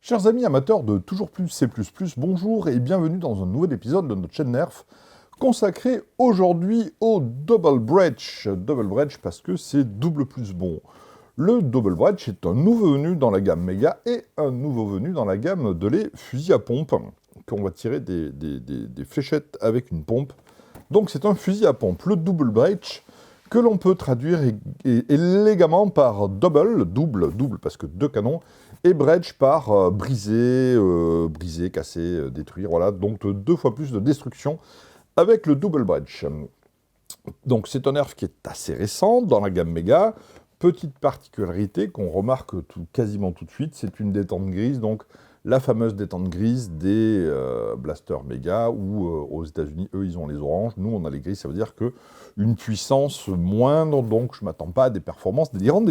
Chers amis amateurs de Toujours Plus C++, bonjour et bienvenue dans un nouvel épisode de notre chaîne Nerf consacré aujourd'hui au Double Breach. Double Breach parce que c'est double plus bon. Le Double Breach est un nouveau venu dans la gamme Mega et un nouveau venu dans la gamme de les fusils à pompe, qu'on va tirer des fléchettes avec une pompe. Donc c'est un fusil à pompe, le Double Breach, que l'on peut traduire élégamment par double, parce que deux canons, et breach par briser, casser, détruire, voilà, donc deux fois plus de destruction avec le Double Breach. Donc c'est un nerf qui est assez récent dans la gamme Mega. Petite particularité qu'on remarque quasiment tout de suite, c'est une détente grise, donc la fameuse détente grise des blasters Mega, où aux États-Unis, eux, ils ont les oranges, nous, on a les grises, ça veut dire qu'une puissance moindre, donc je ne m'attends pas à des performances délirantes.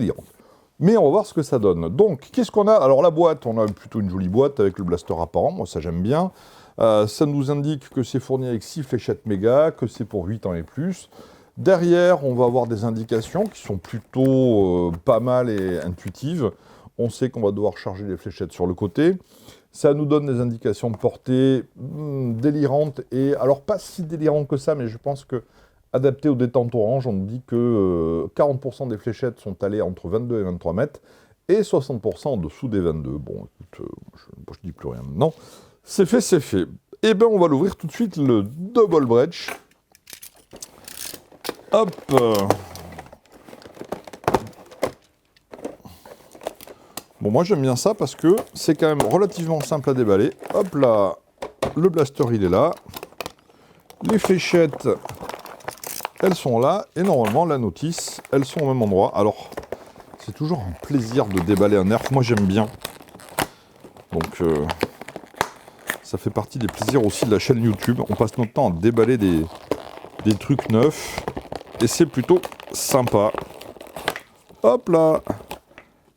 Mais on va voir ce que ça donne. Donc, qu'est-ce qu'on a? Alors, la boîte, on a plutôt une jolie boîte avec le blaster apparent, moi, ça j'aime bien. Ça nous indique que c'est fourni avec 6 fléchettes Mega, que c'est pour 8 ans et plus. Derrière, on va avoir des indications qui sont plutôt pas mal et intuitives. On sait qu'on va devoir charger les fléchettes sur le côté. Ça nous donne des indications de portée délirantes, et alors pas si délirantes que ça, mais je pense que adaptées aux détentes orange, on nous dit que 40% des fléchettes sont allées entre 22 et 23 mètres, et 60% en dessous des 22. Bon, écoute, je dis plus rien maintenant. C'est fait, c'est fait. Eh bien, on va l'ouvrir tout de suite, le Double Breach. Hop. Bon, moi j'aime bien ça parce que c'est quand même relativement simple à déballer. Hop là, le blaster il est là. Les fléchettes, elles sont là. Et normalement, la notice, elles sont au même endroit. Alors, c'est toujours un plaisir de déballer un nerf. Moi j'aime bien. Donc, ça fait partie des plaisirs aussi de la chaîne YouTube. On passe notre temps à déballer des trucs neufs. Et c'est plutôt sympa. Hop là.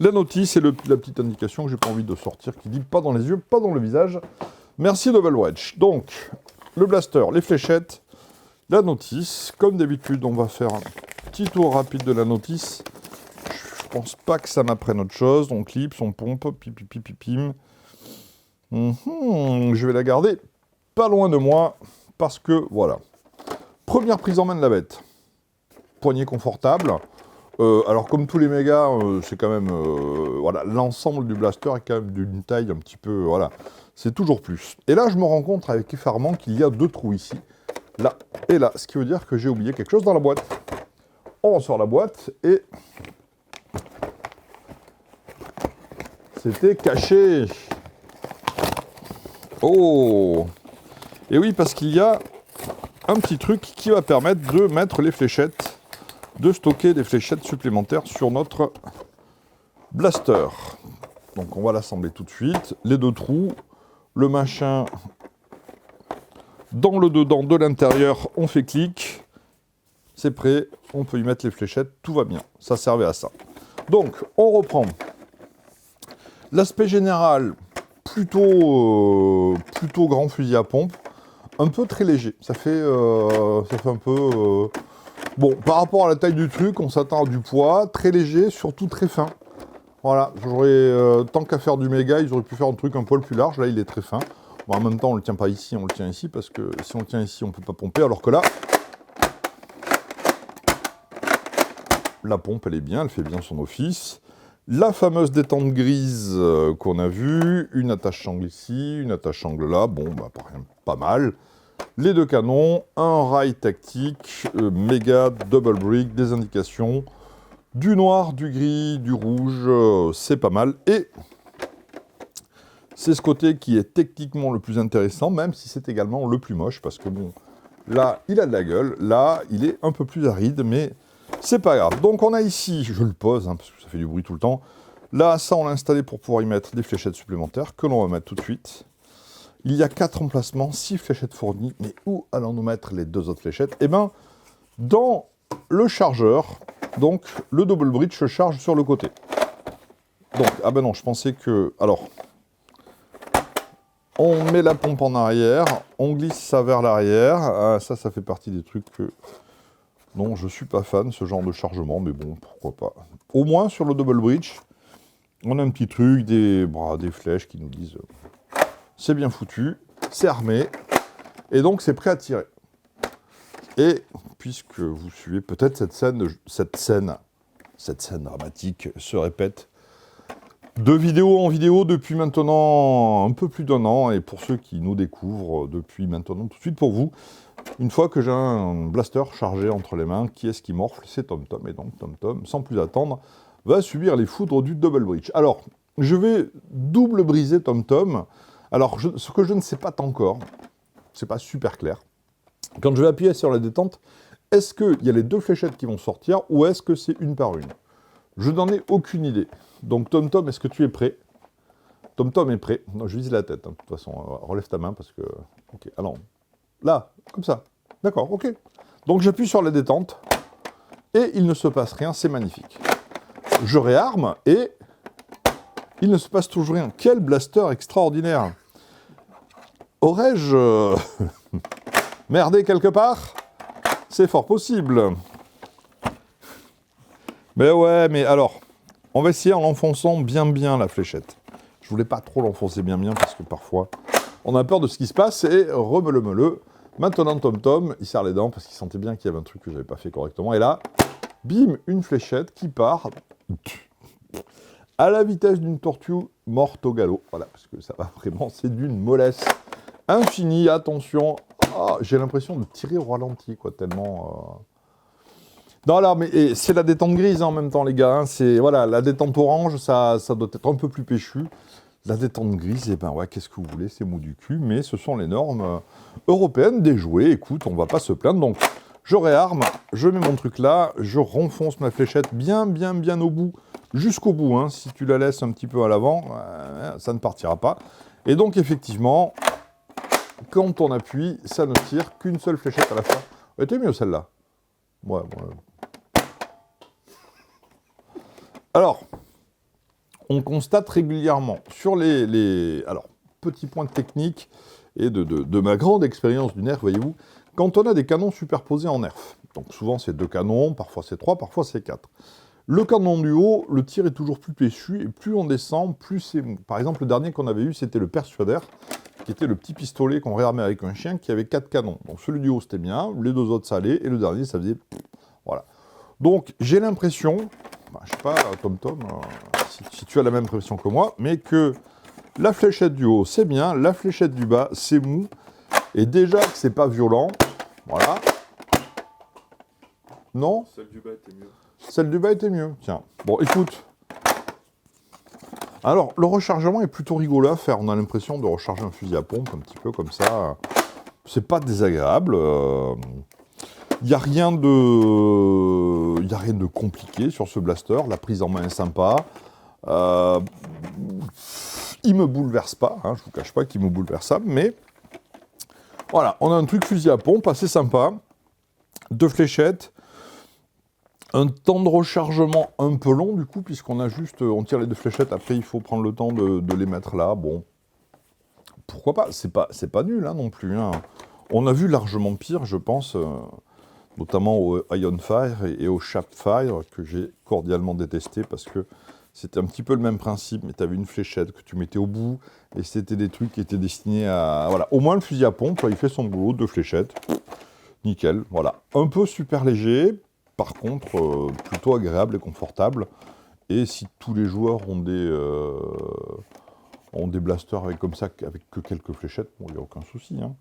La notice et la petite indication que j'ai pas envie de sortir qui dit pas dans les yeux, pas dans le visage. Merci Double Breach. Donc, le blaster, les fléchettes, la notice. Comme d'habitude, on va faire un petit tour rapide de la notice. Je pense pas que ça m'apprenne autre chose. On clip, on pompe, pim. Je vais la garder pas loin de moi parce que, voilà. Première prise en main de la bête. Poignée confortable. Alors comme tous les mégas, c'est quand même, voilà, l'ensemble du blaster est quand même d'une taille un petit peu, voilà, c'est toujours plus. Et là, je me rends compte avec effarement qu'il y a deux trous ici, là et là, ce qui veut dire que j'ai oublié quelque chose dans la boîte. On ressort la boîte et c'était caché. Oh! Et oui, parce qu'il y a un petit truc qui va permettre de mettre les fléchettes, de stocker des fléchettes supplémentaires sur notre blaster. Donc on va l'assembler tout de suite. Les deux trous, le machin dans le dedans de l'intérieur, on fait clic. C'est prêt, on peut y mettre les fléchettes, tout va bien. Ça servait à ça. Donc on reprend. L'aspect général, plutôt grand fusil à pompe. Un peu très léger. Ça fait un peu... Bon, par rapport à la taille du truc, on s'attend à du poids, très léger, surtout très fin. Voilà, tant qu'à faire du méga, ils auraient pu faire un truc un poil plus large, là il est très fin. Bon, en même temps, on le tient pas ici, on le tient ici, parce que si on le tient ici, on peut pas pomper, alors que là, la pompe, elle est bien, elle fait bien son office. La fameuse détente grise qu'on a vue, une attache sangle ici, une attache sangle là, bon, bah, pas mal. Les deux canons, un rail tactique, méga, double brick, des indications, du noir, du gris, du rouge, c'est pas mal. Et c'est ce côté qui est techniquement le plus intéressant, même si c'est également le plus moche, parce que bon, là, il a de la gueule, là, il est un peu plus aride, mais c'est pas grave. Donc on a ici, je le pose, hein, parce que ça fait du bruit tout le temps, là, ça, on l'a installé pour pouvoir y mettre des fléchettes supplémentaires, que l'on va mettre tout de suite. Il y a 4 emplacements, 6 fléchettes fournies, mais où allons-nous mettre les deux autres fléchettes? Eh bien, dans le chargeur, donc le Double Breach se charge sur le côté. Donc, ah ben non, je pensais que... Alors, on met la pompe en arrière, on glisse ça vers l'arrière. Ah, ça fait partie des trucs que... Non, je suis pas fan, ce genre de chargement, mais bon, pourquoi pas. Au moins, sur le Double Breach, On a un petit truc, des flèches qui nous disent c'est bien foutu, c'est armé, et donc c'est prêt à tirer. Et puisque vous suivez peut-être cette scène dramatique se répète de vidéo en vidéo depuis maintenant un peu plus d'1 an, et pour ceux qui nous découvrent depuis maintenant tout de suite pour vous, une fois que j'ai un blaster chargé entre les mains, qui est-ce qui morfle? C'est TomTom, et donc TomTom, sans plus attendre, va subir les foudres du Double Breach. Alors, je vais double briser TomTom. Alors, ce que je ne sais pas encore, c'est pas super clair. Quand je vais appuyer sur la détente, est-ce qu'il y a les 2 fléchettes qui vont sortir, ou est-ce que c'est une par une? Je n'en ai aucune idée. Donc, TomTom, est-ce que tu es prêt? TomTom est prêt. Non, je vise la tête, hein. De toute façon, relève ta main, parce que... Ok, alors, là, comme ça. D'accord, ok. Donc, j'appuie sur la détente, et il ne se passe rien, c'est magnifique. Je réarme, et il ne se passe toujours rien. Quel blaster extraordinaire! Aurais-je merdé quelque part? C'est fort possible. Mais ouais, mais alors, on va essayer en l'enfonçant bien la fléchette. Je voulais pas trop l'enfoncer bien parce que parfois, on a peur de ce qui se passe, et remele-mele. Maintenant, TomTom, il serre les dents parce qu'il sentait bien qu'il y avait un truc que j'avais pas fait correctement. Et là, bim, une fléchette qui part à la vitesse d'une tortue morte au galop. Voilà, parce que ça va vraiment, c'est d'une mollesse infinie. Attention, oh, j'ai l'impression de tirer au ralenti, quoi, tellement... Non, là, mais c'est la détente grise, hein, en même temps, les gars. Hein, c'est, voilà, la détente orange, ça doit être un peu plus péchu. La détente grise, eh ben ouais, qu'est-ce que vous voulez, c'est mou du cul, mais ce sont les normes européennes des jouets. Écoute, on va pas se plaindre. Donc, je réarme, je mets mon truc là, je renfonce ma fléchette bien au bout, jusqu'au bout. Hein. Si tu la laisses un petit peu à l'avant, ça ne partira pas. Et donc, effectivement, quand on appuie, ça ne tire qu'une seule fléchette à la fin. Elle était mieux, celle-là. Ouais. Alors, on constate régulièrement sur les... Alors, petit point technique et de ma grande expérience du nerf, voyez-vous, quand on a des canons superposés en nerf, donc souvent c'est 2 canons, parfois c'est 3, parfois c'est 4. Le canon du haut, le tir est toujours plus péchu, et plus on descend, plus c'est mou. Par exemple, le dernier qu'on avait eu, c'était le Persuader, qui était le petit pistolet qu'on réarmait avec un chien, qui avait 4 canons. Donc celui du haut, c'était bien, les 2 autres, ça allait, et le dernier, ça faisait... Voilà. Donc, j'ai l'impression, je sais pas, TomTom, si tu as la même impression que moi, mais que la fléchette du haut, c'est bien, la fléchette du bas, c'est mou, et déjà que c'est pas violent, voilà. Non? Celle du bas était mieux. Celle du bas était mieux, tiens. Bon, écoute. Alors, le rechargement est plutôt rigolo à faire, on a l'impression de recharger un fusil à pompe, un petit peu comme ça. C'est pas désagréable. Il n'y a rien de compliqué sur ce blaster. La prise en main est sympa. Il me bouleverse pas. Hein, je ne vous cache pas qu'il me bouleverse pas. Mais voilà, on a un truc fusil à pompe assez sympa. 2 fléchettes. Un temps de rechargement un peu long du coup, puisqu'on a juste... On tire les 2 fléchettes. Après, il faut prendre le temps de les mettre là. Bon, pourquoi pas. C'est pas nul hein, non plus. Hein. On a vu largement pire, je pense... notamment au Ionfire et au Chapfire, que j'ai cordialement détesté parce que c'était un petit peu le même principe, mais tu avais une fléchette que tu mettais au bout, et c'était des trucs qui étaient destinés à... Voilà, au moins le fusil à pompe, il fait son boulot, 2 fléchettes, nickel, voilà. Un peu super léger, par contre, plutôt agréable et confortable, et si tous les joueurs ont des blasters avec que quelques fléchettes, bon, il n'y a aucun souci. Hein.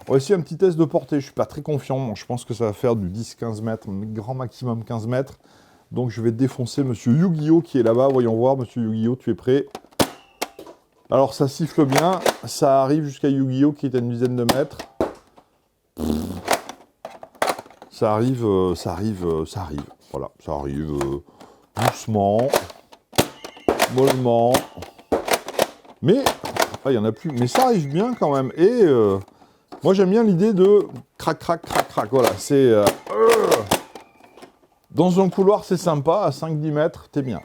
On va essayer un petit test de portée, je ne suis pas très confiant, je pense que ça va faire du 10-15 mètres, grand maximum 15 mètres. Donc je vais défoncer Monsieur Yu-Gi-Oh qui est là-bas, voyons voir, Monsieur Yu-Gi-Oh, tu es prêt? Alors ça siffle bien, ça arrive jusqu'à Yu-Gi-Oh qui est à une dizaine de mètres. Ça arrive, voilà, ça arrive doucement, mollement. Mais, il n'y en a plus, mais ça arrive bien quand même, et moi j'aime bien l'idée de crac, voilà, c'est... dans un couloir c'est sympa, à 5-10 mètres, t'es bien.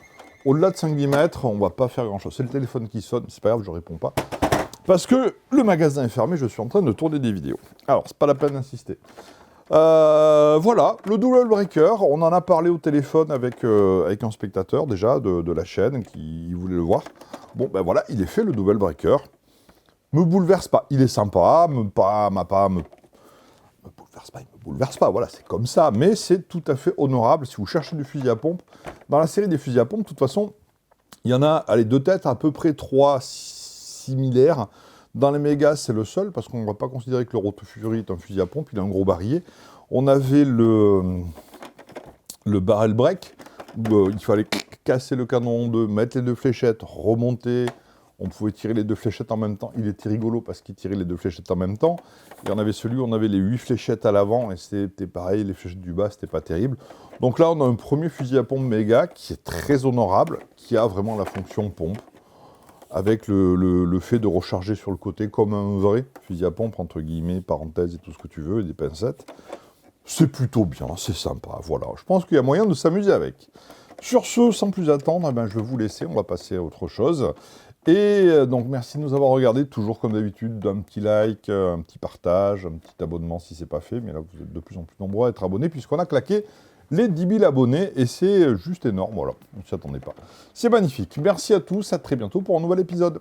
Au-delà de 5-10 mètres, on va pas faire grand-chose. C'est le téléphone qui sonne, c'est pas grave, je réponds pas. Parce que le magasin est fermé, je suis en train de tourner des vidéos. Alors, c'est pas la peine d'insister. Voilà, le double breaker, on en a parlé au téléphone avec un spectateur déjà de la chaîne qui voulait le voir. Bon, ben voilà, il est fait le double breaker. Me bouleverse pas, il est sympa, me bouleverse pas, il me bouleverse pas, voilà, c'est comme ça, mais c'est tout à fait honorable si vous cherchez du fusil à pompe. Dans la série des fusils à pompe, de toute façon, il y en a, allez, deux têtes, à peu près trois similaires. Dans les mégas, c'est le seul, parce qu'on ne va pas considérer que le Roto Fury est un fusil à pompe, il a un gros barillet. On avait le barrel break, où il fallait casser le canon en deux, mettre les deux fléchettes, remonter. On pouvait tirer les deux fléchettes en même temps. Il était rigolo parce qu'il tirait les deux fléchettes en même temps. Et on avait celui où on avait les 8 fléchettes à l'avant, et c'était pareil, les fléchettes du bas, c'était pas terrible. Donc là, on a un premier fusil à pompe méga qui est très honorable, qui a vraiment la fonction pompe, avec le fait de recharger sur le côté comme un vrai fusil à pompe, entre guillemets, parenthèses et tout ce que tu veux, et des pincettes. C'est plutôt bien, c'est sympa, voilà. Je pense qu'il y a moyen de s'amuser avec. Sur ce, sans plus attendre, eh ben, je vais vous laisser, on va passer à autre chose. Et donc merci de nous avoir regardés, toujours comme d'habitude, d'un petit like, un petit partage, un petit abonnement si ce n'est pas fait, mais là vous êtes de plus en plus nombreux à être abonnés puisqu'on a claqué les 10 000 abonnés et c'est juste énorme, voilà, on ne s'y attendait pas. C'est magnifique, merci à tous, à très bientôt pour un nouvel épisode.